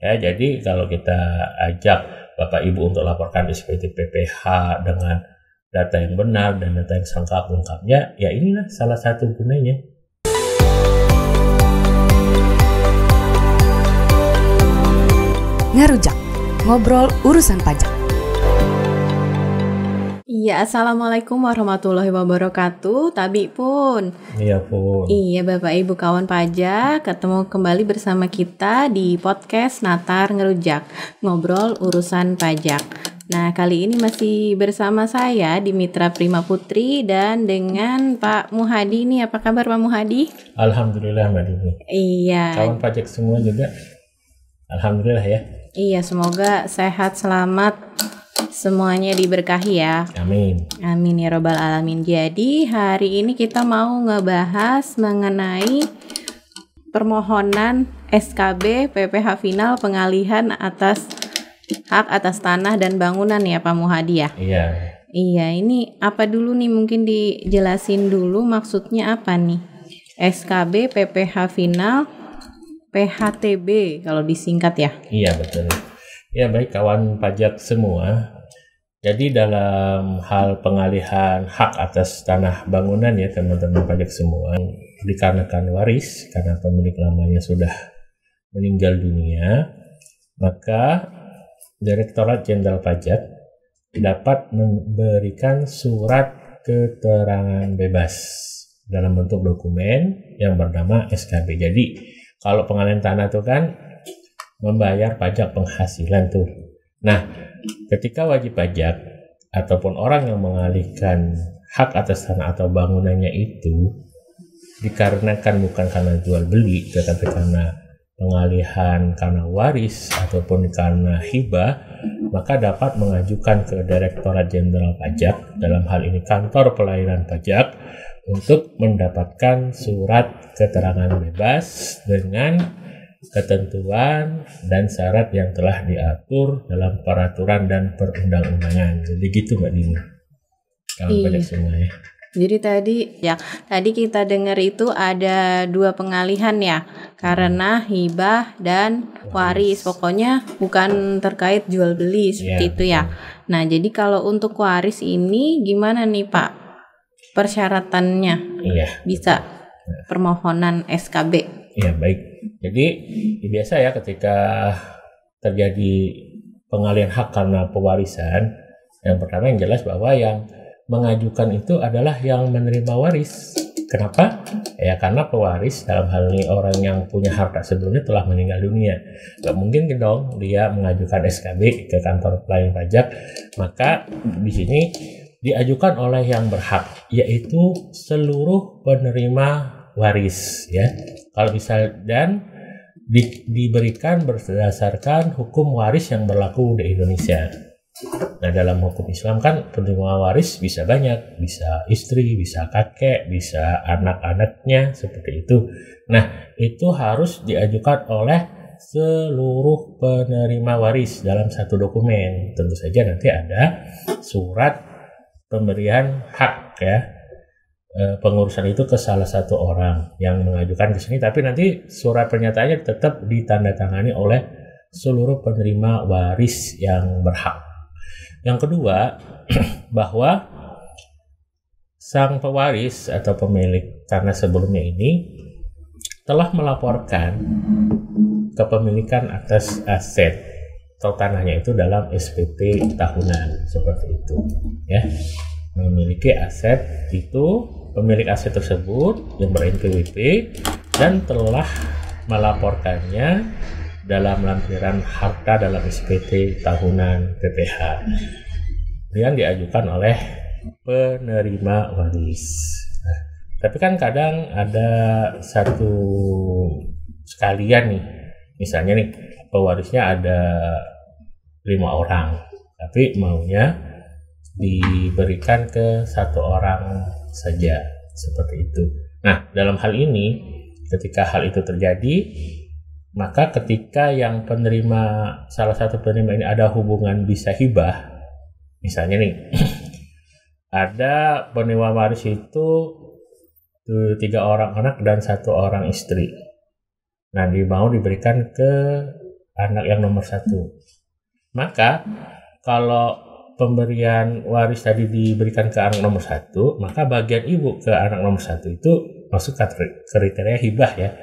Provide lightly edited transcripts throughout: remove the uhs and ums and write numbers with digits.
Ya, jadi kalau kita ajak Bapak Ibu untuk laporkan SPT PPH dengan data yang benar dan data yang lengkapnya, ya inilah salah satu gunanya. Ngerujak, ngobrol urusan pajak. Iya, Assalamualaikum warahmatullahi wabarakatuh. Tabi pun. Iya pun. Iya, Bapak Ibu kawan pajak, ketemu kembali bersama kita di podcast Natar Ngerujak, ngobrol urusan pajak. Nah, kali ini masih bersama saya Dimitra Prima Putri dan dengan Pak Muhadi nih. Apa kabar Pak Muhadi? Alhamdulillah Mbak Dini. Iya. Kawan pajak semua juga. Alhamdulillah ya. Iya, semoga sehat selamat. Semuanya diberkahi ya. Amin. Amin ya robbal alamin. Jadi hari ini kita mau ngebahas mengenai permohonan SKB PPH final pengalihan atas hak atas tanah dan bangunan ya Pak Muhadi ya. Iya. Iya, ini apa dulu nih, mungkin dijelasin dulu maksudnya apa nih? SKB PPH final PHTB kalau disingkat ya. Iya betul. Ya baik kawan pajak semua. Jadi dalam hal pengalihan hak atas tanah bangunan ya teman-teman pajak semua, dikarenakan waris karena pemilik lamanya sudah meninggal dunia, maka Direktorat Jenderal Pajak dapat memberikan surat keterangan bebas dalam bentuk dokumen yang bernama SKB. Jadi kalau pengalihan tanah itu kan membayar pajak penghasilan tuh. Nah, ketika wajib pajak ataupun orang yang mengalihkan hak atas tanah atau bangunannya itu dikarenakan bukan karena jual beli tetapi karena pengalihan karena waris ataupun karena hibah, maka dapat mengajukan ke Direktorat Jenderal Pajak, dalam hal ini Kantor Pelayanan Pajak, untuk mendapatkan surat keterangan bebas dengan ketentuan dan syarat yang telah diatur dalam peraturan dan perundang-undangan. Jadi gitu Mbak Dini. Kawan pajak semua ya. Jadi tadi kita dengar itu ada dua pengalihan ya, karena hibah dan waris. Pokoknya bukan terkait jual beli seperti itu ya. Nah, jadi kalau untuk waris ini gimana nih Pak persyaratannya? Iya. Bisa permohonan SKB. Iya baik. Jadi biasa ya ketika terjadi pengalihan hak karena pewarisan, yang pertama yang jelas bahwa yang mengajukan itu adalah yang menerima waris. Kenapa? Ya karena pewaris dalam hal ini orang yang punya harta sebelumnya telah meninggal dunia. Gak mungkin dong dia mengajukan SKB ke kantor pelayanan pajak. Maka di sini diajukan oleh yang berhak, yaitu seluruh penerima waris ya. Kalau bisa dan diberikan berdasarkan hukum waris yang berlaku di Indonesia. Nah, dalam hukum Islam kan penerima waris bisa banyak, bisa istri, bisa kakek, bisa anak-anaknya seperti itu. Nah, itu harus diajukan oleh seluruh penerima waris dalam satu dokumen. Tentu saja nanti ada surat pemberian hak ya. Pengurusan itu ke salah satu orang yang mengajukan ke sini, tapi nanti surat pernyataannya tetap ditandatangani oleh seluruh penerima waris yang berhak. Yang kedua, bahwa sang pewaris atau pemilik tanah sebelumnya ini telah melaporkan kepemilikan atas aset atau tanahnya itu dalam SPT tahunan seperti itu ya. Memiliki aset itu, pemilik aset tersebut yang ber-NPWP dan telah melaporkannya dalam lampiran harta dalam SPT tahunan PPH yang diajukan oleh penerima waris. Nah, tapi kan kadang ada satu sekalian nih, misalnya nih pewarisnya ada 5 orang, tapi maunya diberikan ke 1 orang saja seperti itu. Nah, dalam hal ini ketika hal itu terjadi, maka ketika yang penerima, salah satu penerima ini ada hubungan bisa hibah, misalnya nih ada penerima waris itu 3 orang anak dan 1 orang istri. Nah, mau diberikan ke anak yang nomor 1. Maka kalau pemberian waris tadi diberikan ke anak nomor 1, maka bagian ibu ke anak nomor 1 itu masuk kriteria hibah ya.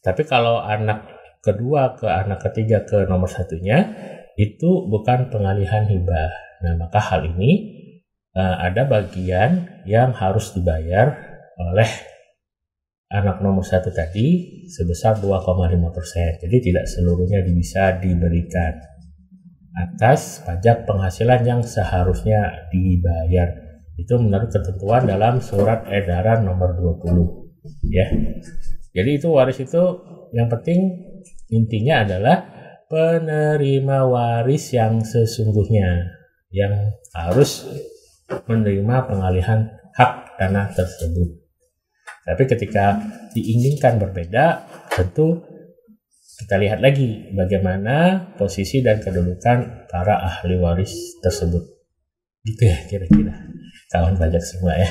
Tapi kalau anak kedua ke anak ketiga ke nomor 1-nya itu bukan pengalihan hibah. Nah, maka hal ini ada bagian yang harus dibayar oleh anak nomor 1 tadi sebesar 2,5%. Jadi tidak seluruhnya bisa diberikan atas pajak penghasilan yang seharusnya dibayar. Itu menurut ketentuan dalam surat edaran nomor 20 ya. Jadi itu waris itu yang penting intinya adalah penerima waris yang sesungguhnya yang harus menerima pengalihan hak tanah tersebut. Tapi ketika diinginkan berbeda, tentu kita lihat lagi bagaimana posisi dan kedudukan para ahli waris tersebut. Gitu ya kira-kira kawan pajak semua ya.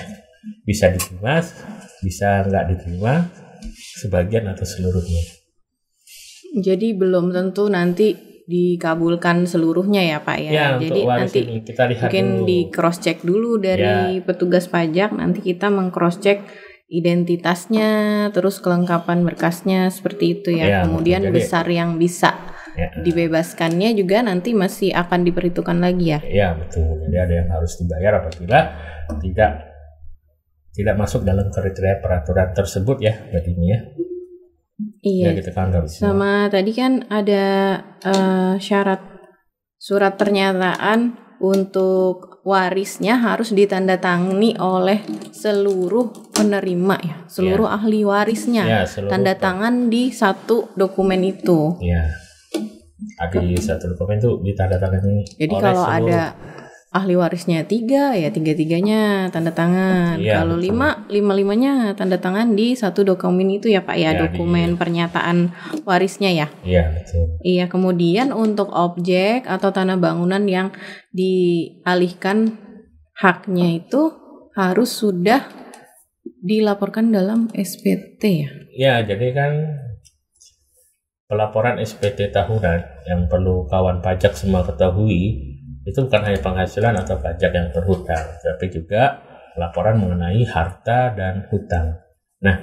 Bisa diterima, bisa nggak diterima, sebagian atau seluruhnya. Jadi belum tentu nanti dikabulkan seluruhnya ya Pak ya. Ya, jadi nanti ini kita lihat mungkin dulu. di cross check dulu dari petugas pajak, nanti kita meng-cross check identitasnya, terus kelengkapan berkasnya seperti itu ya. Kemudian betul. Besar yang bisa dibebaskannya juga nanti masih akan diperhitungkan lagi ya. Iya betul. Jadi ada yang harus dibayar apabila tidak masuk dalam kriteria peraturan tersebut ya, berarti ya. Iya. Ya, kita kan sama tadi kan ada syarat surat pernyataan untuk warisnya harus ditandatangani oleh seluruh penerima ya, seluruh ahli warisnya. Tanda tangan di satu dokumen itu. Iya. Di satu dokumen itu ditandatangani. Jadi kalau seluruh. Ada ahli warisnya 3 ya 3-3-nya tanda tangan. Kalau 5 5-5-nya tanda tangan di satu dokumen itu ya Pak ya, dokumen pernyataan warisnya ya. Iya betul. Iya, kemudian untuk objek atau tanah bangunan yang dialihkan haknya itu harus sudah dilaporkan dalam SPT ya. Iya, jadi kan pelaporan SPT tahunan yang perlu kawan pajak semua ketahui itu bukan hanya penghasilan atau pajak yang berhutang, tapi juga laporan mengenai harta dan hutang. Nah,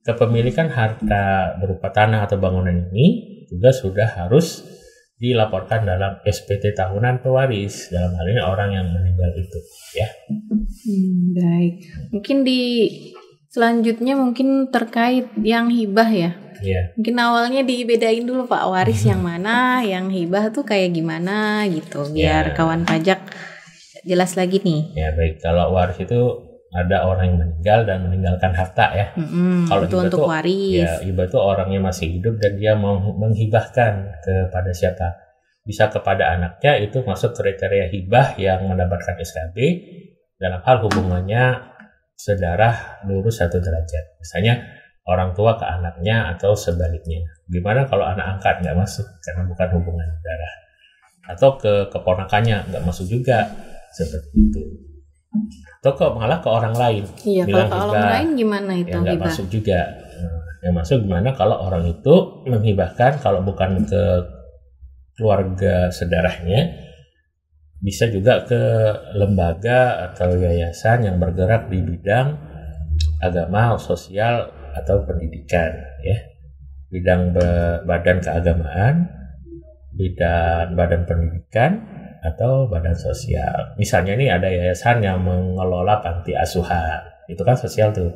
kepemilikan harta berupa tanah atau bangunan ini juga sudah harus dilaporkan dalam SPT tahunan pewaris, dalam hal ini orang yang meninggal itu, ya. Baik, mungkin selanjutnya mungkin terkait yang hibah ya. Iya. Mungkin awalnya dibedain dulu Pak, waris yang mana, yang hibah tuh kayak gimana gitu, biar kawan pajak jelas lagi nih. Ya baik, kalau waris itu ada orang yang meninggal dan meninggalkan harta ya. Kalau itu untuk waris. Ya, hibah itu orangnya masih hidup dan dia mau menghibahkan kepada siapa? Bisa kepada anaknya, itu masuk kriteria hibah yang mendapatkan SKB dalam hal hubungannya sedarah lurus 1 derajat. Misalnya orang tua ke anaknya atau sebaliknya. Gimana kalau anak angkat nggak masuk karena bukan hubungan darah, atau ke keponakannya nggak masuk juga seperti itu, atau malah ke orang lain. Iya, kalau ke orang lain gimana itu? Ya nggak masuk juga. Yang masuk gimana kalau orang itu menghibahkan, kalau bukan ke keluarga sedarahnya, bisa juga ke lembaga atau yayasan yang bergerak di bidang agama, sosial, atau pendidikan ya, bidang badan keagamaan, bidang badan pendidikan, atau badan sosial. Misalnya ini ada yayasan yang mengelola panti asuhan, itu kan sosial tuh.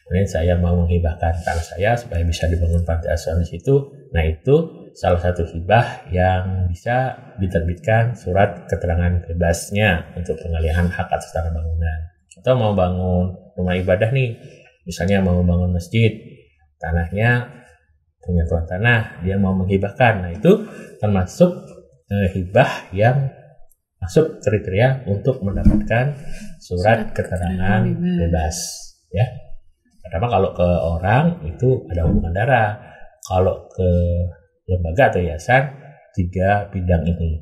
Kemudian saya mau menghibahkan tanah saya supaya bisa dibangun panti asuhan di situ. Nah itu salah satu hibah yang bisa diterbitkan surat keterangan bebasnya untuk pengalihan hak atas tanah bangunan. Atau mau bangun rumah ibadah nih, misalnya mau bangun masjid, tanahnya punya tuan tanah, dia mau menghibahkan. Nah itu termasuk hibah yang masuk kriteria untuk mendapatkan surat keterangan bebas ya. Pertama kalau ke orang itu ada hubungan darah, kalau ke lembaga atau yayasan 3 bidang ini,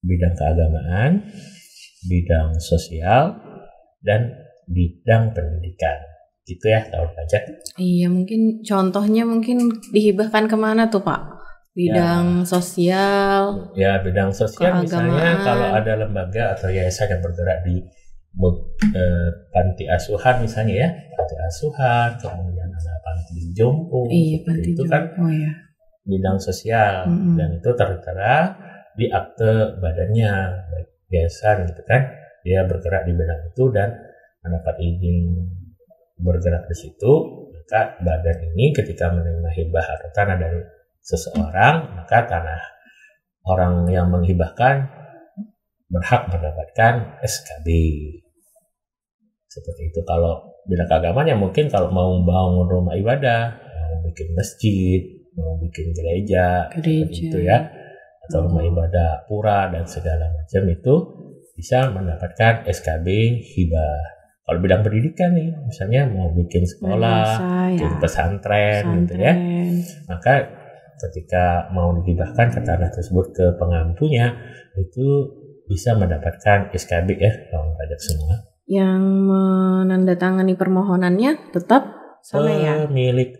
bidang keagamaan, bidang sosial, dan bidang pendidikan. Gitu ya kawan pajak. Iya, mungkin contohnya mungkin dihibahkan kemana tuh Pak? Bidang sosial. Ya, bidang sosial misalnya keagamaan. kalau ada lembaga atau yayasan yang bergerak di panti asuhan misalnya ya, panti asuhan, kemudian ada panti jompo, Iya, panti itu jompo, kan ya. bidang sosial dan itu tertera di akte badannya, baik yayasan gitu kan, dia bergerak di bidang itu dan mendapat izin bergerak di situ, maka badan ini ketika menerima hibah atau tanah dari seseorang, maka tanah orang yang menghibahkan berhak mendapatkan SKB. Seperti itu. Kalau bidang keagamaan ya mungkin kalau mau membangun rumah ibadah, mau bikin masjid, mau bikin gereja, itu ya, atau rumah ibadah pura dan segala macam itu bisa mendapatkan SKB hibah. Kalau bidang pendidikan nih, misalnya mau bikin sekolah, bikin pesantren gitu ya, maka ketika mau dihibahkan ke tanah tersebut ke pengampunya itu bisa mendapatkan SKB ya, lawan pajak semua. Yang menandatangani permohonannya tetap sama ya, pemilik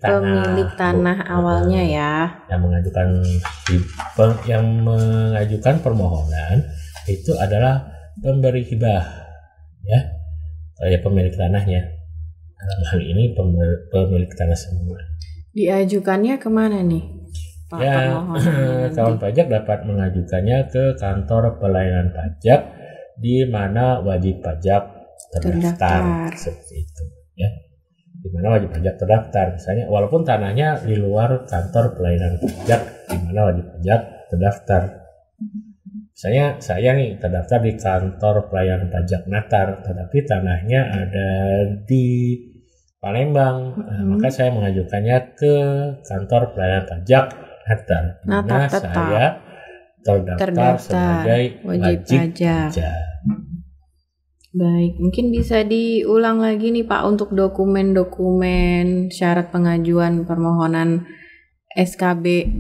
tanah awalnya ya. Yang mengajukan permohonan itu adalah pemberi hibah ya, pemilik tanahnya. Dalam hal ini pemilik tanah semua. Diajukannya kemana nih? Ya, kawan pajak dapat mengajukannya ke kantor pelayanan pajak di mana wajib pajak terdaftar. Seperti itu ya. Di mana wajib pajak terdaftar, misalnya walaupun tanahnya di luar kantor pelayanan pajak di mana wajib pajak terdaftar. Misalnya saya nih terdaftar di kantor pelayanan pajak Natar, tetapi tanahnya ada di Palembang, maka saya mengajukannya ke kantor pelayanan pajak Natar, karena saya terdaftar sebagai wajib pajak. Baik, mungkin bisa diulang lagi nih Pak untuk dokumen-dokumen syarat pengajuan permohonan SKB.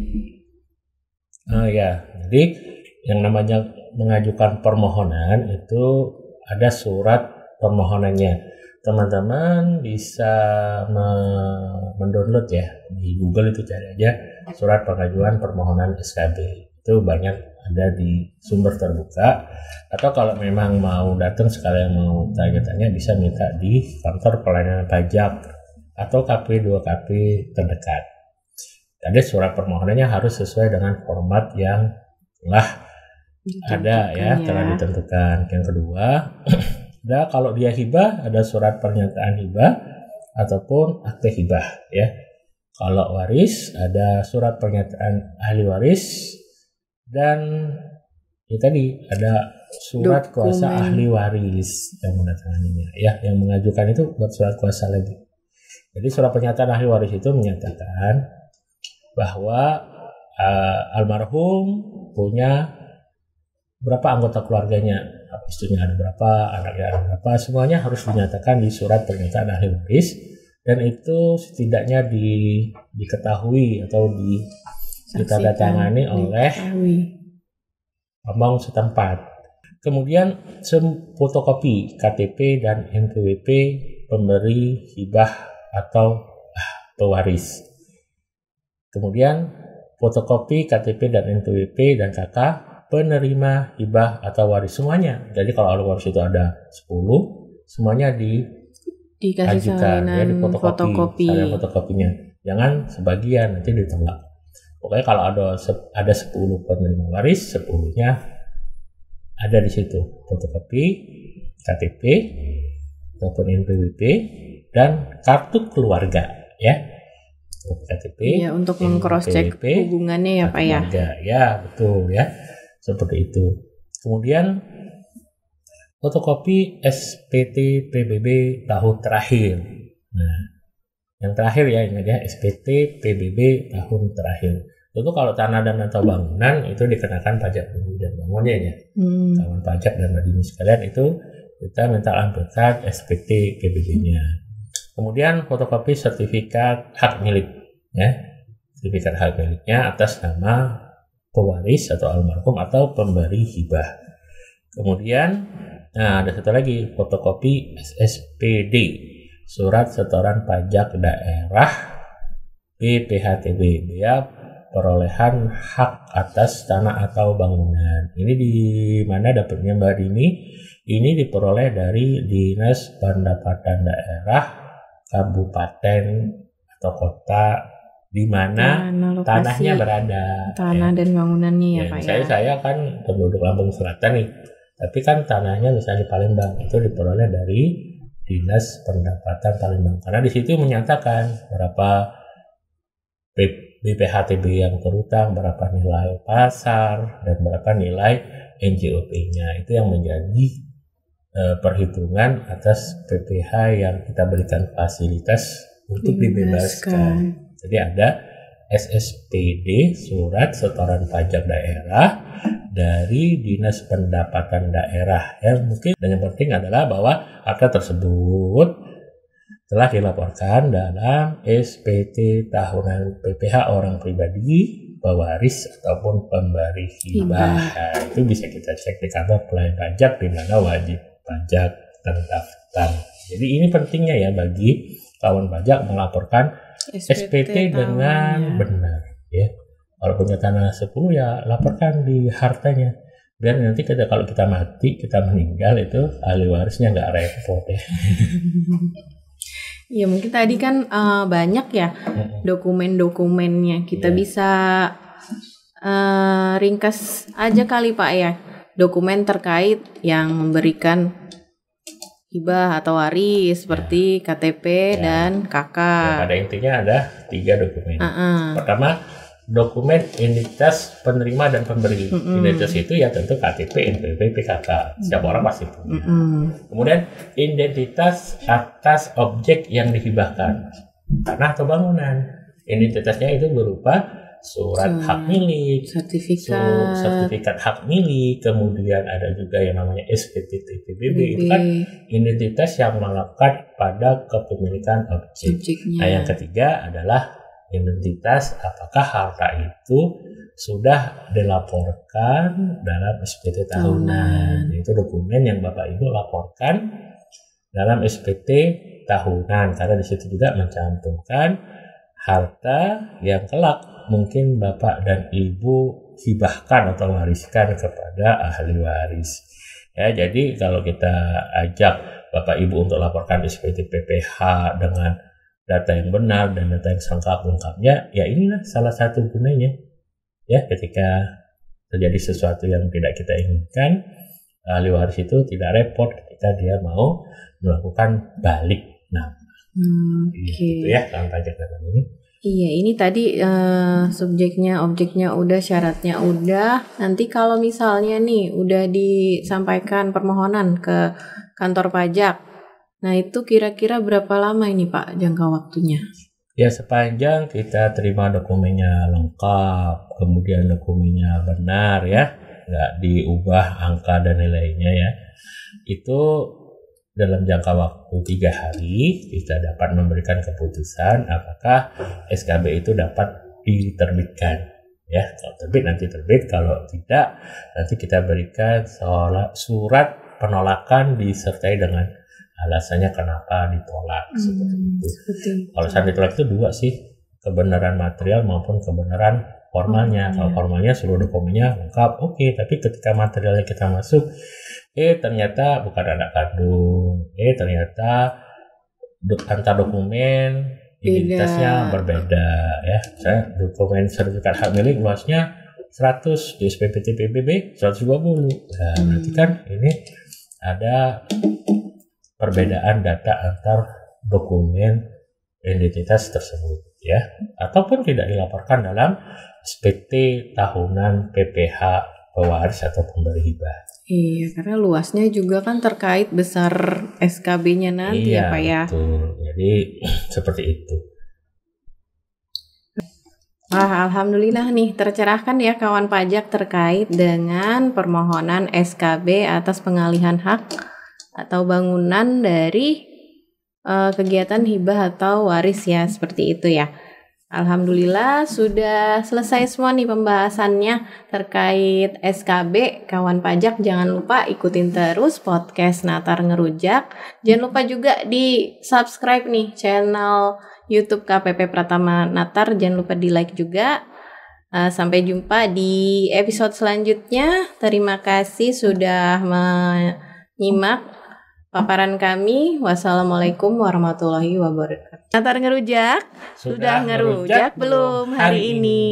Ya, jadi yang namanya mengajukan permohonan itu ada surat permohonannya. Teman-teman bisa mendownload ya di Google, itu cari aja surat pengajuan permohonan SKB, itu banyak ada di sumber terbuka, atau kalau memang mau datang sekalian mau tanya-tanya bisa minta di kantor pelayanan pajak atau KP2KP terdekat. Jadi surat permohonannya harus sesuai dengan format yang telah ada ya, telah ditentukan. Yang kedua, ada kalau dia hibah ada surat pernyataan hibah ataupun akte hibah ya. Kalau waris ada surat pernyataan ahli waris, dan ya tadi ada surat kuasa ahli waris yang menandatanganinya ya. Yang mengajukan itu buat surat kuasa lagi. Jadi surat pernyataan ahli waris itu menyatakan bahwa almarhum punya berapa anggota keluarganya, istrinya ada berapa, anaknya ada berapa, semuanya harus dinyatakan di surat pernyataan ahli waris, dan itu setidaknya diketahui atau ditandatangani oleh pembangun setempat. Kemudian fotokopi KTP dan NPWP pemberi hibah atau pewaris. Kemudian fotokopi KTP dan NPWP dan KK penerima hibah atau waris semuanya. Jadi kalau ahli waris itu ada 10, semuanya dikasih ya, di fotokopi. Salinan fotokopinya. Jangan sebagian, nanti ditolak. Pokoknya kalau ada 10 penerima waris, 10-nya ada di situ. Fotokopi KTP ataupun NPWP dan kartu keluarga ya. KTP ya, untuk meng-cross-check hubungannya ya Pak ya. Ya, betul ya. Seperti itu. Kemudian fotokopi SPT PBB tahun terakhir. Nah, yang terakhir ya, ingat ya, SPT PBB tahun terakhir. Tentu kalau tanah dan atau bangunan itu dikenakan pajak bumi dan bangunnya ya. Kawan pajak dan hadirin sekalian, itu kita minta lampirkan SPT PBB-nya. Kemudian fotokopi sertifikat hak milik ya. Sertifikat hak miliknya atas nama pewaris atau almarhum atau pemberi hibah. Kemudian ada satu lagi, fotokopi SSPD, surat setoran pajak daerah BPHTB ya, perolehan hak atas tanah atau bangunan. Ini di mana dapatnya Mbak Dini? Ini diperoleh dari Dinas Pendapatan Daerah, kabupaten atau kota di mana tanahnya berada. Tanah dan bangunannya ya Pak ya. Saya kan penduduk Lampung Selatan nih. Tapi kan tanahnya misalnya di Palembang itu diperoleh dari Dinas Pendapatan Palembang. Karena di situ menyatakan berapa BPHTB yang terutang, berapa nilai pasar, dan berapa nilai NJOP-nya. Itu yang menjadi perhitungan atas PPH yang kita berikan fasilitas untuk dibebaskan. Jadi ada SSPD, Surat Setoran Pajak Daerah, dari Dinas Pendapatan Daerah. Mungkin dan yang penting adalah bahwa harta tersebut telah dilaporkan dalam SPT tahunan PPH orang pribadi, pewaris ataupun pemberi hibah. Nah, itu bisa kita cek di kantor pelayan pajak di mana wajib pajak terdaftar. Jadi ini pentingnya ya bagi kawan pajak melaporkan SPT dengan benar ya. Kalau punya tanah 10 ya laporkan di hartanya. Biar nanti kalau kita mati, kita meninggal itu ahli warisnya nggak repot ya. Ya mungkin tadi kan banyak ya dokumen-dokumennya. Kita bisa ringkas aja kali Pak ya. Dokumen terkait yang memberikan hibah atau waris seperti KTP dan KK. Ya, pada intinya ada 3 dokumen. Pertama, dokumen identitas penerima dan pemberi. Identitas itu ya tentu KTP, NPWP, PKK. Setiap orang pasti punya. Kemudian identitas atas objek yang dihibahkan, tanah atau bangunan. Identitasnya itu berupa surat hak milik, sertifikat hak milik, kemudian ada juga yang namanya SPT TPBB. Itu kan identitas yang melekat pada kepemilikan objek. Nah, yang ketiga adalah identitas apakah harta itu sudah dilaporkan dalam SPT tahunan. Itu dokumen yang Bapak Ibu laporkan dalam SPT tahunan, karena di situ juga mencantumkan harta yang kelak mungkin Bapak dan Ibu hibahkan atau wariskan kepada ahli waris. Ya, jadi kalau kita ajak Bapak Ibu untuk laporkan SPT PPH dengan data yang benar dan data yang lengkapnya, ya inilah salah satu gunanya. Ya, ketika terjadi sesuatu yang tidak kita inginkan, ahli waris itu tidak repot ketika dia mau melakukan balik nama. Gitu ya, dalam pajak dalam ini. Iya, ini tadi subjeknya, objeknya udah, syaratnya udah. Nanti kalau misalnya nih udah disampaikan permohonan ke kantor pajak, nah itu kira-kira berapa lama ini Pak jangka waktunya? Ya, sepanjang kita terima dokumennya lengkap, kemudian dokumennya benar ya, nggak diubah angka dan nilainya ya, itu dalam jangka waktu 3 hari kita dapat memberikan keputusan apakah SKB itu dapat diterbitkan. Ya, kalau terbit nanti terbit, kalau tidak nanti kita berikan surat penolakan disertai dengan alasannya kenapa ditolak. Seperti itu. Kalau saat ditolak itu 2 sih, kebenaran material maupun kebenaran formalnya. Kalau formalnya seluruh dokumennya lengkap, oke, tapi ketika materialnya kita masuk, ternyata bukan anak kandung, ternyata antar dokumen identitasnya berbeda ya. Saya dokumen sertifikat hak milik luasnya 100, di SPT PBB 120. Nah, berarti kan ini ada perbedaan data antar dokumen identitas tersebut ya, ataupun tidak dilaporkan dalam SPT tahunan PPH pewaris atau pemberi hibah. Iya, karena luasnya juga kan terkait besar SKB-nya nanti ya Pak ya. Betul. Jadi seperti itu. Wah, alhamdulillah nih tercerahkan ya kawan pajak terkait dengan permohonan SKB atas pengalihan hak atau bangunan dari kegiatan hibah atau waris ya, seperti itu ya. Alhamdulillah sudah selesai semua nih pembahasannya terkait SKB. Kawan pajak jangan lupa ikutin terus podcast Natar Ngerujak. Jangan lupa juga di subscribe nih channel YouTube KPP Pratama Natar. Jangan lupa di like juga. Sampai jumpa di episode selanjutnya. Terima kasih sudah menyimak paparan kami. Wassalamualaikum warahmatullahi wabarakatuh. Natar ngerujak, sudah ngerujak belum hari ini?